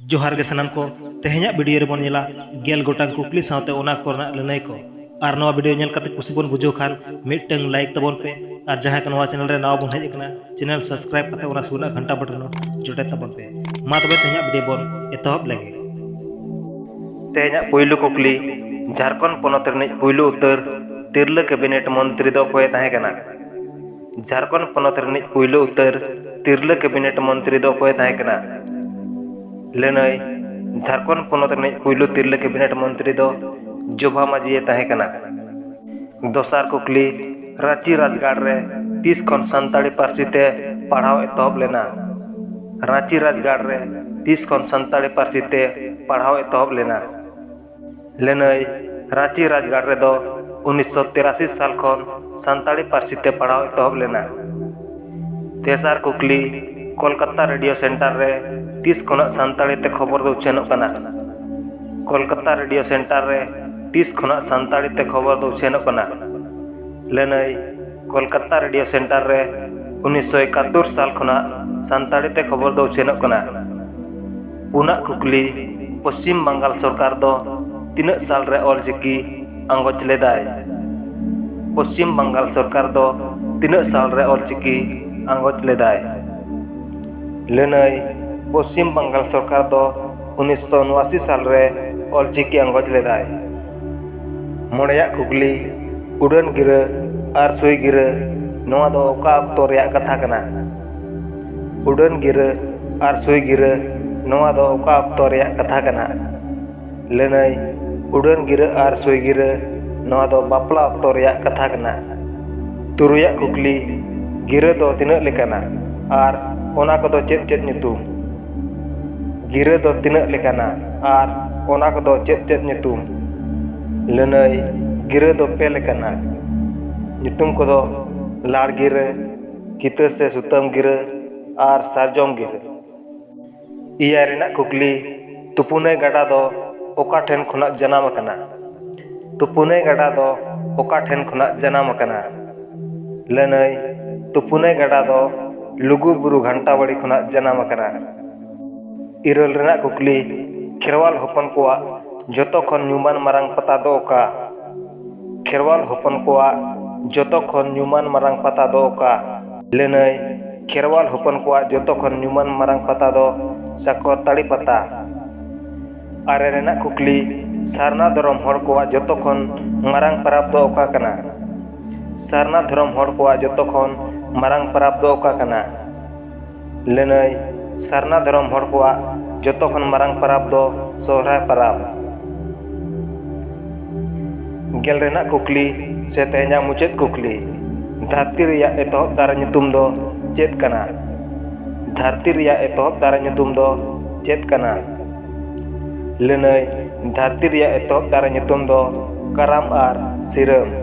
जोहार गे सनम को तेहेኛ वीडियो रे बोन नेला गेल गोटांग कुकली सावते ओना कोरना लनई को आर नवा वीडियो नेल कते कुसी बोन बुझो खान मिटंग लाइक तबोन पे आर जहां का नवा चैनल रे नाव बोन हेज कना चैनल सब्सक्राइब कते ओना सुना घंटा बटन जोटे तबोन पे मा तबे तेहेኛ वीडियो बोन एतहब लगे तेहेኛ पहिलो कुकली झारखंड पोनत रनि पहिलो उत्तर तिरला कैबिनेट मंत्री दो कोय ताहे कना झारखंड पोनत रनि पहिलो उत्तर तिरला कैबिनेट मंत्री दो कोय ताहे कना लनई झारखंड पोनत रनि पहिलो तिरला कैबिनेट मंत्री दो जोभा माजी ताहे कना दोसार कुकली रांची राजगाड़ रे 30 खन सानताड़ी पार्सी ते पढ़ाव एतहब लेना रांची राजगाड़ रे 30 खन सानताड़ी पार्सी ते पढ़ाव एतहब लेना लनई रांची राजगाड़ रे दो 1983 साल खन सानताड़ी पार्सी ते पढ़ाव एतहब लेना तेसार कुकली कोलकाता रेडियो सेंटर रे 30 खना सानताड़ी ते खबर दो उछेनोग कना कोलकाता रेडियो सेंटर रे 30 खना सानताड़ी ते खबर दो उछेनोग कना लनई कोलकाता रेडियो सेंटर रे 1971 साल खना सानताड़ी ते खबर दो उछेनोग कना पुना कुकली पश्चिम बंगाल सरकार दो तीन साल रे ऑलचिकी आंगोज लेदाय पश्चिम बंगाल सरकार दो 3 साल रे ऑलचिकी आंगोज लेदाय लनई पश्चिम बंगाल सरकार दो 1989 साल रे ऑलचिकी आंगोज लेदाय मोड़या कुकली उड़न गिरा आर सुई गिरा नवा दो ओका अक्तो रेया कथा कना उड़न गिरा आर सुई गिरा नवा दो ओका अक्तो रेया कथा कना लनई उड़न गिरा आर सुई गिरा नवा दो बापला अक्तो रेया कथा कना तुरुया कुकली गिरा दो तिना लेकाना आर ओना को दो चेत चेत nyutum गिरा दो तिना लेकाना आर ओना को दो चेत चेत nyutum लनई गिरा दो पे लेकाना nyutum को दो लाड़ गिरा किता से सुतम गिरा आर सारजोम गिरा इया रेना कुकली तुपुने गाडा दो ओका ठेन खुना जनाम कना तुपुने गाडा दो ओका ठेन खुना जनाम कना लनई तुपुने गाडा दो लुगु बुरु घंटा बड़ी खुना जनाम कना इरल रेना कुकली खेरवाल होपन कोआ जोतो खन न्यूमान मारांग पता दो ओका खेरवाल होपन कोआ जोतो खन न्यूमान मारांग पता दो ओका लनई खेरवाल होपन कोआ जोतो खन न्यूमान मारांग पता दो साकर ताड़ी पता आरे रेना कुकली सारना धरम हर कोआ जोतो खन मारांग पराब दो ओका कना सारना धरम हर कोआ जोतो खन मारांग पराब दो ओका कना लनई सारना धरम हर कोआ जोतो खन मारांग पराब दो सोहराय पराब गेल रेना कुकली से तेहेኛ मुचेद कुकली धरती रिया एतहब दारा nyutum दो चेत कना धरती रिया एतहब दारा nyutum दो चेत कना लनई धरती रिया एतहब दारा nyutum दो कराम आर सिरम